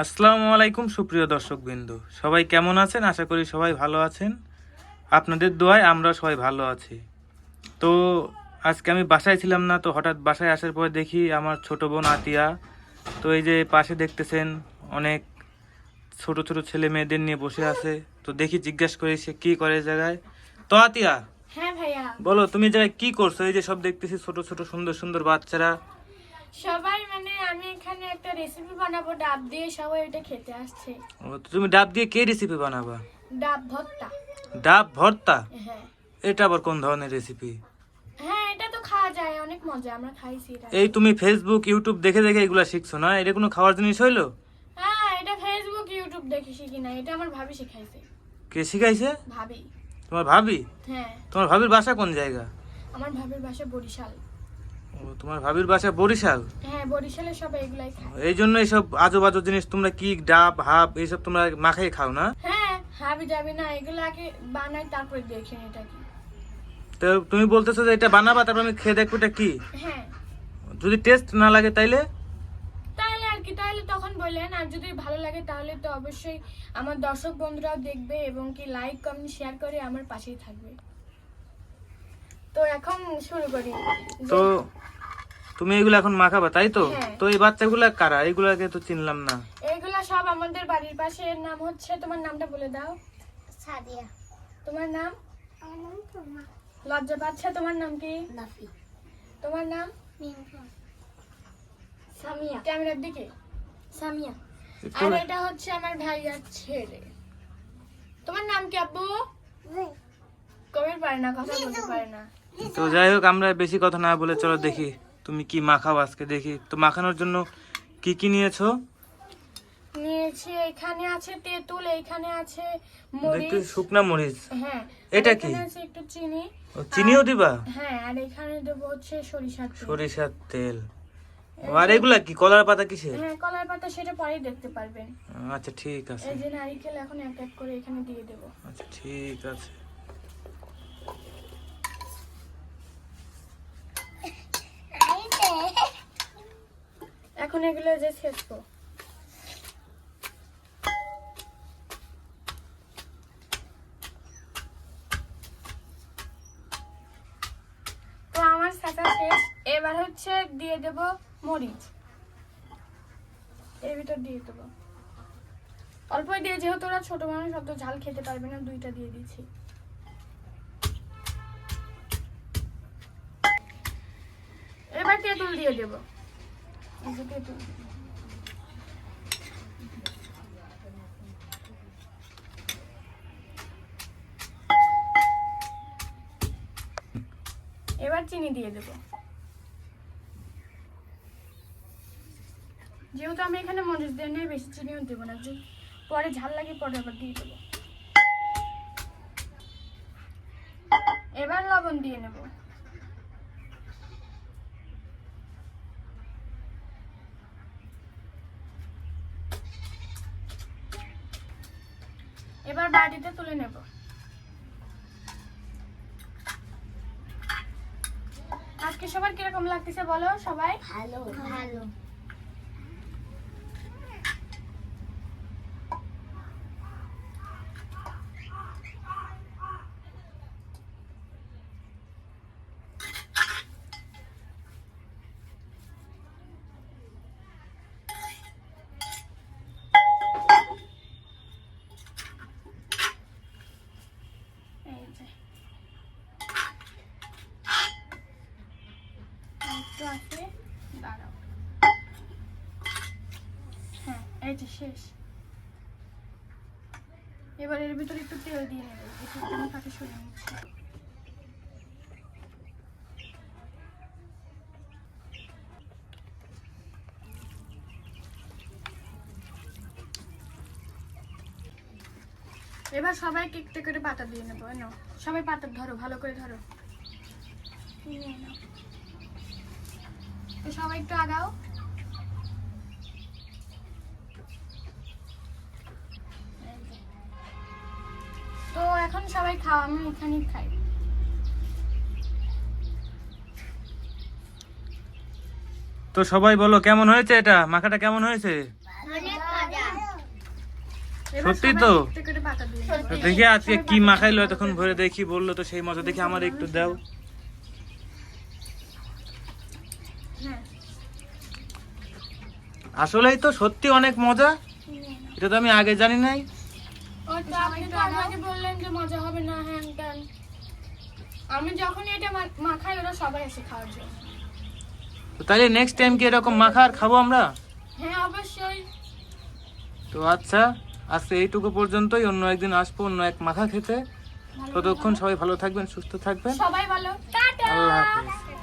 আসসালামু আলাইকুম সুপ্রিয় দর্শকবৃন্দ, সবাই কেমন আছেন? আশা করি সবাই ভালো আছেন। আপনাদের দোয়ায় আমরা সবাই ভালো আছি। তো আজকে আমি বাসায় ছিলাম না, তো হঠাৎ বাসায় আসার পর দেখি আমার ছোট বোন আতিয়া, তো এই যে পাশে দেখতেছেন অনেক ছোট ছোট ছেলে মেয়েদের নিয়ে বসে আছে। তো দেখি জিজ্ঞাসা করি সে কি করে এই জায়গায়। তো আতিয়া, হ্যাঁ ভাইয়া, বলো তুমি এই জায়গায় কি করছো? এই যে সব দেখতেছি ছোট ছোট সুন্দর সুন্দর বাচ্চারা। সবাই আমি এখানে একটা রেসিপি বানাবো, ডাব দিয়ে সবাই এটা খেতে আসছে। ও, তো তুমি ডাব দিয়ে কে রেসিপি বানাবা? ডাব ভর্তা। ডাব ভর্তা? হ্যাঁ এটা আবার কোন ধরনের রেসিপি? হ্যাঁ, এটা তো খাওয়া যায়, অনেক মজা, আমরা খাইছি এটা। এই তুমি ফেসবুক ইউটিউব দেখে দেখে এগুলা শিখছো না? এটা কোনো খাওয়ার জিনিস হইলো? হ্যাঁ, এটা ফেসবুক ইউটিউব দেখে শিখি না, এটা আমার ভাবি শিখাইছে। কে শিখাইছে? ভাবি। তোমার ভাবি? হ্যাঁ, তোমার ভাবির বাসা কোন জায়গা? আমার ভাবির বাসা বরিশাল। ও, তোমার ভাবির বাসা বরিশাল? হ্যাঁ, বরিশালে সবাই এগুলাই খায়। এই জন্য এইসব আজো বাজো জিনিস তোমরা কি ডাব হাব এইসব তোমরা মাখাই খাও না? হ্যাঁ, হাবি যাবি না, এগুলো আগে বানাই তারপরে দেখি এটা কি। তো তুমি বলতেছো যে এটা বানাবা, তারপর আমি খেয়ে দেখবো এটা কি। হ্যাঁ, যদি টেস্ট না লাগে তাইলে? তাহলে আর কি, তাহলে তখন বললেন। আর যদি ভালো লাগে তাহলে তো অবশ্যই আমার দর্শক বন্ধুরাও দেখবে এবং কি লাইক কমেন্ট শেয়ার করে আমার পাশেই থাকবে। তো এখন শুরু করি। তো তুমি এগুলো এখন মাখাবা, তাই তো? হ্যাঁ। তো এই বাচ্চাগুলা কারা? এইগুলাকে তো চিনলাম না। এইগুলা সব আমাদের বাড়ির পাশে। এর নাম হচ্ছে, তোমার নামটা বলে দাও। সাদিয়া। তোমার নাম? আমার নাম তোমা। লজ্জা পাচ্ছে, তোমার নাম কি? নাফি। তোমার নাম? মিনফা। সামিয়া। ক্যামেরার দিকে। সামিয়া। আর এটা হচ্ছে আমার ভাইয়ার ছেলে। তোমার নাম কি আব্বু? কবে পারে না, কথা বলতে পারে না। তো যাই হোক, আমরা বেশি কথা না বলে চলো দেখি তুমি কি মাখাও আজকে। দেখি তো মাখানোর জন্য কি কি নিয়েছো। নিয়েছি, এখানে আছে তেঁতুল, এখানে আছে দেখতে মরিচ। শুকনা মরিচ। হ্যাঁ, এটা আর কি? এখানে আছে একটু চিনি। ও, চিনিও দিবা? হ্যাঁ, আর এখানে দেবো হচ্ছে সরিষার তেল। সরিষার তেল। ও, আর এগুলা কি কলার পাতা কিসের? হ্যাঁ, কলার পাতা, সেটা পরেই দেখতে পারবেন। আচ্ছা ঠিক আছে। এই যে নারকেল এখন এক এক করে এখানে দিয়ে দেবো। আচ্ছা ঠিক আছে। এখন এগুলো যে ছেঁচবো। তো আমার ছাঁচা শেষ। এবার হচ্ছে দিয়ে দেব মরিচ, এর ভিতর দিয়ে দেবো অল্প দিয়ে, যেহেতু ওরা ছোট মানুষ অত ঝাল খেতে পারবে না, দুইটা দিয়ে দিচ্ছি। এবার তেঁতুল দিয়ে দেবো। এই যে তেঁতুল। এবার চিনি দিয়ে দেব। যেহেতু আমি এখানে মরিচ দিয়ে নেই, বেশি চিনিও দেবো না, যে পরে ঝাল লাগে পরে আবার দিয়ে দেবো। এবার লবণ দিয়ে নেব। এবার বাটিতে তুলে নেব। আজকে সবার কিরকম লাগতেছে বলো সবাই? ভালো ভালো। এই যে একটু আছে, দাঁড়াও। হ্যাঁ, এই যে শেষ। এবার এর ভিতরে একটু তেল দিয়ে নেব, একটু আমি কাছে সরিয়ে নিচ্ছি। এবার সবাই একটা করে পাতা দিয়ে নেবো। নাও সবাই পাতা ধরো, ভালো করে ধরো। নিয়ে নাও। তো সবাই একটু আগাও। তো এখন সবাই খাও, আমি এখানেই খাই। তো সবাই বলো কেমন হয়েছে, এটা মাখাটা কেমন হয়েছে? অনেক এবার সত্যি সবাই তো? একটা করে পাতা দিয়ে দেবো। তো দেখি আজকে কি মাখাইলো তখন ভরে দেখি, বললো তো সেই মজা, দেখি আমার একটু দাও। হ্যাঁ আসলেই তো সত্যি অনেক মজা, এটা তো আমি আগে জানি নাই। ও তো আপনি তো আমাকে বললেন যে মজা হবে না, হ্যান ত্যান। আমি যখন এটা মাখাই ওরা সবাই এসে খাওয়ার জন্য। তো তাহলে নেক্সট টাইম কি এরকম মাখা আর খাবো আমরা? হ্যাঁ অবশ্যই। তো আচ্ছা, আজকে এইটুকু পর্যন্তই, অন্য একদিন আসবো অন্য এক মাখা খেতে। ততক্ষণ সবাই ভালো থাকবেন, সুস্থ থাকবেন। সবাই ভালো, টাটা। আল্লাহ হাফেজ।